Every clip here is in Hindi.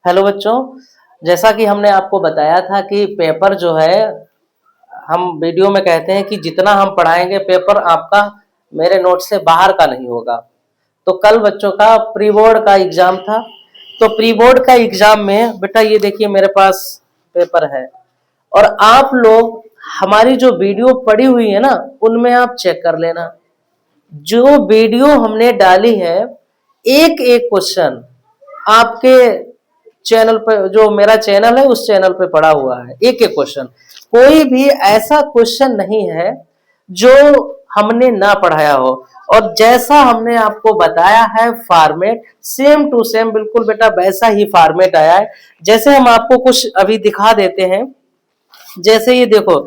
हेलो बच्चों, जैसा कि हमने आपको बताया था कि पेपर जो है हम वीडियो में कहते हैं कि जितना हम पढ़ाएंगे पेपर आपका मेरे नोट से बाहर का नहीं होगा। तो कल बच्चों का प्री बोर्ड का एग्जाम था। तो प्री बोर्ड का एग्जाम में बेटा ये देखिए मेरे पास पेपर है और आप लोग हमारी जो वीडियो पड़ी हुई है ना उनमें आप चेक कर लेना। जो वीडियो हमने डाली है एक एक क्वेश्चन आपके चैनल पे, जो मेरा चैनल है उस चैनल पे पड़ा हुआ है। एक एक क्वेश्चन, कोई भी ऐसा क्वेश्चन नहीं है जो हमने ना पढ़ाया हो। और जैसा हमने आपको बताया है फॉर्मेट सेम टू सेम बिल्कुल बेटा वैसा ही फॉर्मेट आया है। जैसे हम आपको कुछ अभी दिखा देते हैं। जैसे ये देखो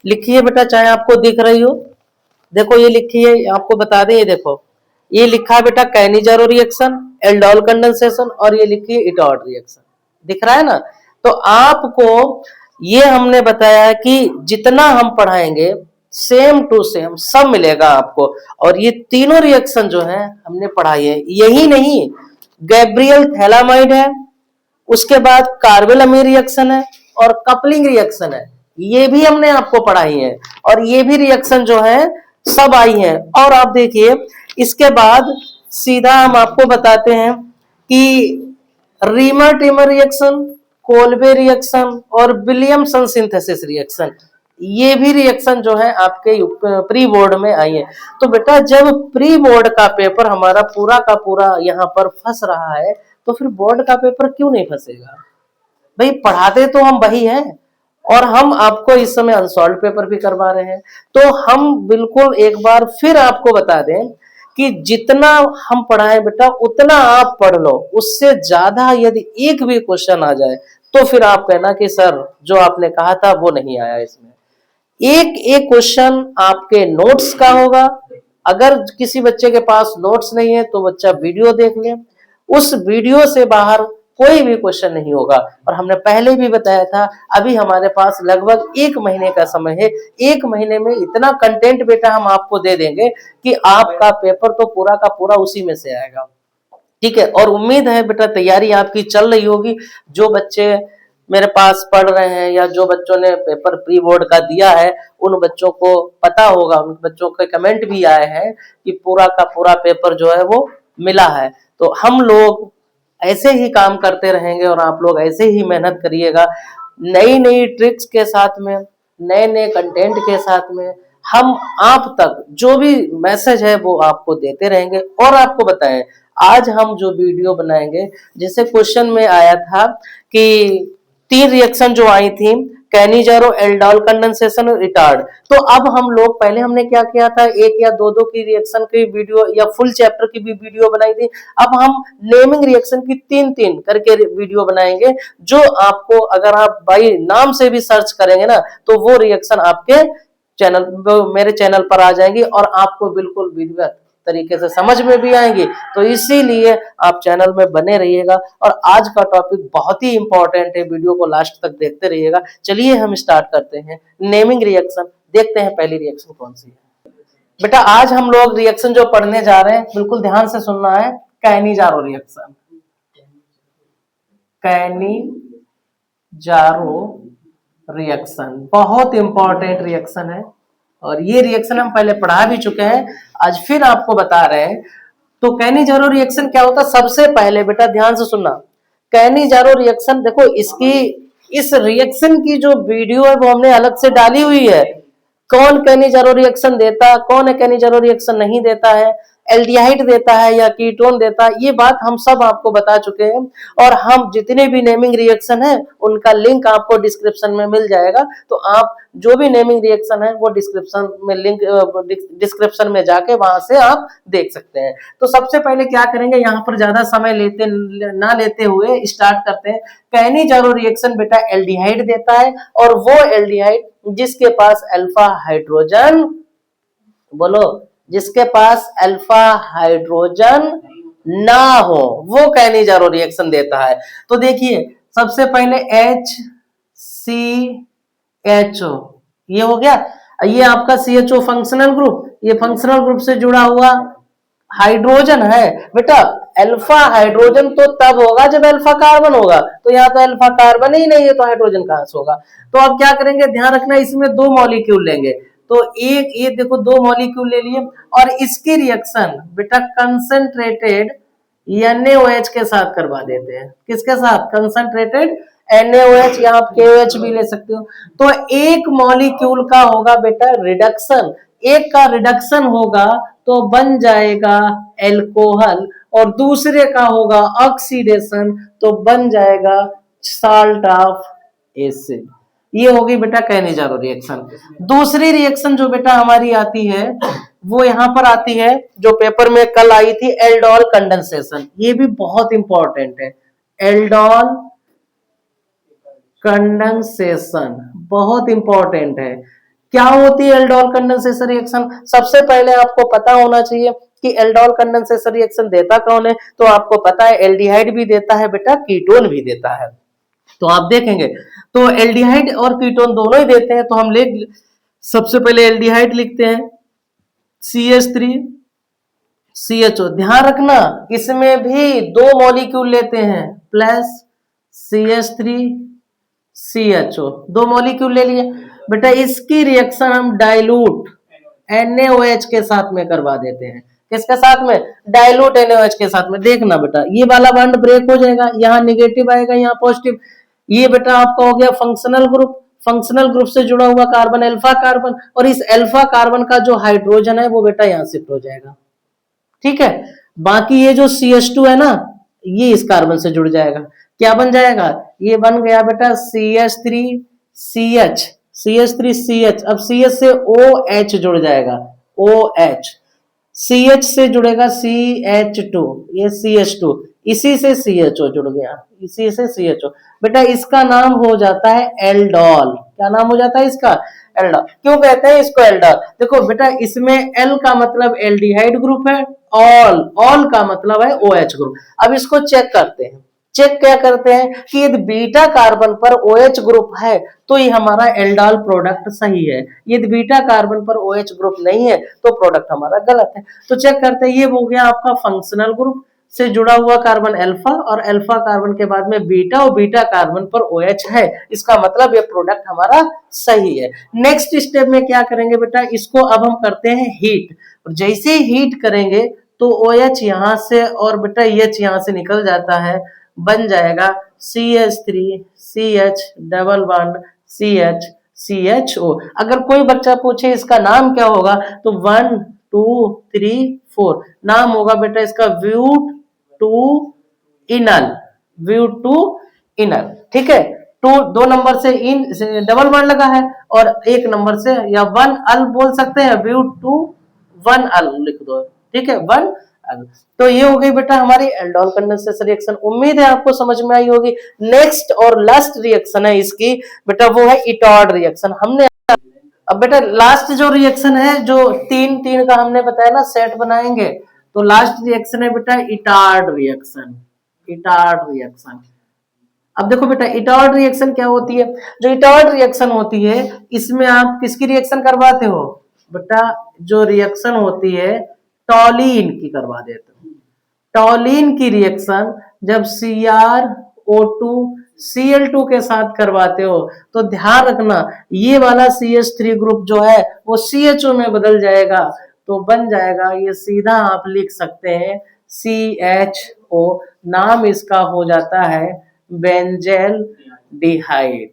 लिखिए बेटा, चाहे आपको दिख रही हो, देखो ये लिखी है, आपको बता दें, ये देखो ये लिखा है बेटा कैनिजारो रिएक्शन, एल्डोल कंडेंसेशन, और ये लिखी है इटॉड रिएक्शन। दिख रहा है ना। तो आपको ये हमने बताया है कि जितना हम पढ़ाएंगे सेम टू सेम सब मिलेगा आपको। और ये तीनों रिएक्शन जो है हमने पढ़ाई है। यही नहीं, गैब्रियल थैलामाइड है, उसके बाद कार्बेल रिएक्शन है और कपलिंग रिएक्शन है, ये भी हमने आपको पढ़ाई है। और ये भी रिएक्शन जो है सब आई है। और आप देखिए इसके बाद सीधा हम आपको बताते हैं कि reamer teamer reaction, Kolbe reaction और विलियमसन सिंथेसिस रिएक्शन, ये भी रिएक्शन जो है आपके प्री बोर्ड में आई है। तो बेटा जब प्री बोर्ड का पेपर हमारा पूरा का पूरा यहाँ पर फंस रहा है तो फिर बोर्ड का पेपर क्यों नहीं फंसेगा। भाई पढ़ाते तो हम वही हैं और हम आपको इस समय अनसॉल्व पेपर भी करवा रहे हैं। तो हम बिल्कुल एक बार फिर आपको बता दें कि जितना हम पढ़ाएं बेटा उतना आप पढ़ लो। उससे ज्यादा यदि एक भी क्वेश्चन आ जाए तो फिर आप कहना कि सर जो आपने कहा था वो नहीं आया इसमें। एक एक क्वेश्चन आपके नोट्स का होगा। अगर किसी बच्चे के पास नोट्स नहीं है तो बच्चा वीडियो देख ले, उस वीडियो से बाहर कोई भी क्वेश्चन नहीं होगा। और हमने पहले भी बताया था अभी हमारे पास लगभग 1 महीने का समय है। 1 महीने में इतना कंटेंट बेटा हम आपको दे देंगे कि आपका पेपर तो पूरा का पूरा उसी में से आएगा। ठीक है, और उम्मीद है बेटा तैयारी आपकी चल रही होगी। जो बच्चे मेरे पास पढ़ रहे हैं या जो बच्चों ने पेपर प्री बोर्ड का दिया है उन बच्चों को पता होगा, उन बच्चों के कमेंट भी आए हैं कि पूरा का पूरा पेपर जो है वो मिला है। तो हम लोग ऐसे ही काम करते रहेंगे और आप लोग ऐसे ही मेहनत करिएगा। नई नई ट्रिक्स के साथ में, नए नए कंटेंट के साथ में हम आप तक जो भी मैसेज है वो आपको देते रहेंगे। और आपको बताएं आज हम जो वीडियो बनाएंगे, जैसे क्वेश्चन में आया था कि 3 रिएक्शन जो आई थी कैनिजारो, एल्डोल कंडेंसेशन और रिटार्ड। तो अब हम लोग पहले हमने क्या किया था, एक या दो दो की रिएक्शन की वीडियो या फुल चैप्टर की भी वीडियो बनाई थी। अब हम नेमिंग रिएक्शन की 3-3 करके वीडियो बनाएंगे, जो आपको अगर आप बाई नाम से भी सर्च करेंगे ना तो वो रिएक्शन आपके चैनल, मेरे चैनल पर आ जाएंगी और आपको बिल्कुल विधिवत तरीके से समझ में भी आएंगी। तो इसीलिए आप चैनल में बने रहिएगा। और आज का टॉपिक बहुत ही इंपॉर्टेंट है, वीडियो को लास्ट तक देखते रहिएगा। चलिए हम स्टार्ट करते हैं नेमिंग रिएक्शन। देखते हैं पहली रिएक्शन कौन सी है। बेटा आज हम लोग रिएक्शन जो पढ़ने जा रहे हैं बिल्कुल ध्यान से सुनना है। कैनिजारो रिएक्शन, कैनिजारो रिएक्शन बहुत इंपॉर्टेंट रिएक्शन है और ये रिएक्शन हम पहले पढ़ा भी चुके हैं, आज फिर आपको बता रहे हैं। तो कैनिजारो रिएक्शन क्या होता है, सबसे पहले बेटा ध्यान से सुनना। कैनिजारो रिएक्शन देखो, इसकी इस रिएक्शन की जो वीडियो है वो हमने अलग से डाली हुई है। कौन कैनिजारो रिएक्शन देता है, कौन है कैनिजारो रिएक्शन नहीं देता है, एल्डिहाइड देता है या कीटोन देता है, ये बात हम सब आपको बता चुके हैं। और हम जितने भी नेमिंग रिएक्शन है उनका लिंक आपको डिस्क्रिप्शन में मिल जाएगा। तो आप जो भी नेमिंग रिएक्शन है वो डिस्क्रिप्शन में लिंक, डिस्क्रिप्शन में जाके वहां से आप देख सकते हैं। तो सबसे पहले क्या करेंगे, यहाँ पर ज्यादा समय ना लेते हुए स्टार्ट करते हैं। कैनिजारो रिएक्शन बेटा एल्डिहाइड देता है और वो एल्डिहाइड जिसके पास अल्फा हाइड्रोजन, बोलो, जिसके पास अल्फा हाइड्रोजन ना हो वो कैनिजारो रिएक्शन देता है। तो देखिए सबसे पहले HCHO, ये हो गया। ये आपका CHO फंक्शनल ग्रुप, ये फंक्शनल ग्रुप से जुड़ा हुआ हाइड्रोजन है बेटा, अल्फा हाइड्रोजन तो तब होगा जब अल्फा कार्बन होगा, तो यहाँ तो अल्फा कार्बन ही नहीं है तो हाइड्रोजन कहां से होगा। तो अब क्या करेंगे, ध्यान रखना इसमें दो मॉलिक्यूल लेंगे, तो एक ये देखो दो मॉलिक्यूल ले लिए और इसकी रिएक्शन बेटा कंसंट्रेटेड NaOH के साथ करवा देते हैं। किसके साथ, कंसंट्रेटेड NaOH, या आप KOH भी ले सकते हो। तो एक मॉलिक्यूल का होगा बेटा रिडक्शन, एक का रिडक्शन होगा तो बन जाएगा एल्कोहल, और दूसरे का होगा ऑक्सीडेशन तो बन जाएगा साल्ट ऑफ एसिड। ये होगी बेटा कैनिजारो रिएक्शन। दूसरी रिएक्शन जो बेटा हमारी आती है वो यहां पर आती है, जो पेपर में कल आई थी, एल्डोल कंडेंसेशन। ये भी बहुत इंपॉर्टेंट है, एल्डोल कंडेंसेशन बहुत इंपॉर्टेंट है। क्या होती है एल्डोल कंडेंसेशन रिएक्शन? सबसे पहले आपको पता होना चाहिए कि एल्डोल कंडेंसेशन रिएक्शन देता कौन है, तो आपको पता है एल्डिहाइड भी देता है बेटा, कीटोन भी देता है। तो आप देखेंगे तो एल्डिहाइड और कीटोन दोनों ही देते हैं, तो हम ले सबसे पहले एल्डिहाइड लिखते हैं CH3CHO। ध्यान रखना इसमें भी दो मॉलिक्यूल लेते हैं, प्लस CH3CHO, दो मॉलिक्यूल ले लिए बेटा। इसकी रिएक्शन हम डाइल्यूट NaOH के साथ में करवा देते हैं। किसके साथ में, डाइल्यूट NaOH के साथ में। देखना बेटा ये वाला बॉन्ड ब्रेक हो जाएगा, यहाँ निगेटिव आएगा, यहाँ पॉजिटिव। ये बेटा आपका हो गया फंक्शनल ग्रुप, फंक्शनल ग्रुप से जुड़ा हुआ कार्बन अल्फा कार्बन, और इस अल्फा कार्बन का जो हाइड्रोजन है वो बेटा यहाँ शिफ्ट हो जाएगा, ठीक है। बाकी ये जो CH2 है ना, ये इस कार्बन से जुड़ जाएगा, क्या बन जाएगा, ये बन गया बेटा CH3CH। अब CH से OH जुड़ जाएगा, OH, CH से जुड़ेगा CH2, ये CH2, इसी से CHO जुड़ गया, इसी से CHO बेटा। इसका नाम हो जाता है एल्डोल। क्या नाम हो जाता है इसका, एल्डोल। क्यों कहते हैं इसको एल्डोल, देखो बेटा इसमें L का मतलब एल्डिहाइड ग्रुप है, ऑल का मतलब है OH ग्रुप। अब इसको चेक करते हैं, चेक क्या करते हैं कि यदि बीटा कार्बन पर OH ग्रुप है तो ये हमारा एल्डोल प्रोडक्ट सही है, यदि बीटा कार्बन पर OH ग्रुप नहीं है तो प्रोडक्ट हमारा गलत है। तो चेक करते हैं, ये हो गया आपका फंक्शनल ग्रुप से जुड़ा हुआ कार्बन अल्फा, और अल्फा कार्बन के बाद में बीटा, और बीटा कार्बन पर OH है, इसका मतलब ये प्रोडक्ट हमारा सही है। नेक्स्ट स्टेप में क्या करेंगे बेटा, इसको अब हम करते हैं हीट, और जैसे ही हीट करेंगे तो OH यहां से और बेटा H यहां से निकल जाता है, बन जाएगा CH3CH डबल बॉन्ड CHCHO। अगर कोई बच्चा पूछे इसका नाम क्या होगा तो 1 2 3 4 नाम होगा बेटा इसका ब्यूट टू इनल, ठीक है। दो नंबर से इन डबल बॉन्ड लगा है, और एक नंबर से या 1 अल बोल सकते हैं, ब्यूट टू 1 अल लिख दो, ठीक है, 1 अल। तो ये हो गई बेटा हमारी एल्डोल कंडेंसेशन रिएक्शन। उम्मीद है आपको समझ में आई होगी। नेक्स्ट और लास्ट रिएक्शन है इसकी बेटा, वो है इटॉड रिएक्शन। हमने अब बेटा लास्ट जो रिएक्शन है, जो तीन तीन का हमने बताया ना सेट बनाएंगे, तो लास्ट रिएक्शन है बेटा इटार्ड रिएक्शन। अब देखो बेटा इटॉड रिएक्शन क्या होती है, जो इटॉड रिएक्शन होती है इसमें आप किसकी रिएक्शन करवाते हो बेटा, जो रिएक्शन होती है टॉलीन की करवा देते हो। टॉलीन की रिएक्शन जब CrO2 Cl2 के साथ करवाते हो तो ध्यान रखना ये वाला CH3 ग्रुप जो है वो CHO में बदल जाएगा, तो बन जाएगा, ये सीधा आप लिख सकते हैं CHO, नाम इसका हो जाता है बेंजेल डिहाइड।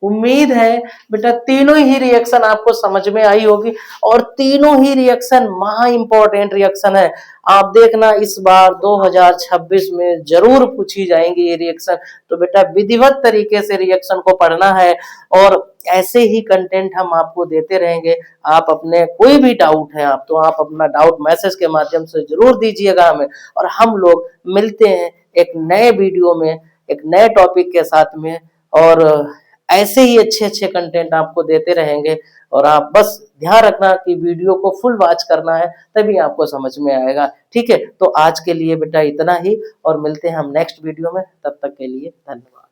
उम्मीद है बेटा तीनों ही रिएक्शन आपको समझ में आई होगी, और तीनों ही रिएक्शन महा इंपॉर्टेंट रिएक्शन है। आप देखना इस बार 2026 में जरूर पूछी जाएंगी ये रिएक्शन, तो बेटा विधिवत तरीके से रिएक्शन को पढ़ना है, और ऐसे ही कंटेंट हम आपको देते रहेंगे। आप अपने कोई भी डाउट है आप तो आप अपना डाउट मैसेज के माध्यम से जरूर दीजिएगा हमें, और हम लोग मिलते हैं एक नए वीडियो में एक नए टॉपिक के साथ में, और ऐसे ही अच्छे अच्छे कंटेंट आपको देते रहेंगे। और आप बस ध्यान रखना कि वीडियो को फुल वॉच करना है, तभी आपको समझ में आएगा, ठीक है। तो आज के लिए बेटा इतना ही, और मिलते हैं हम नेक्स्ट वीडियो में, तब तक के लिए धन्यवाद।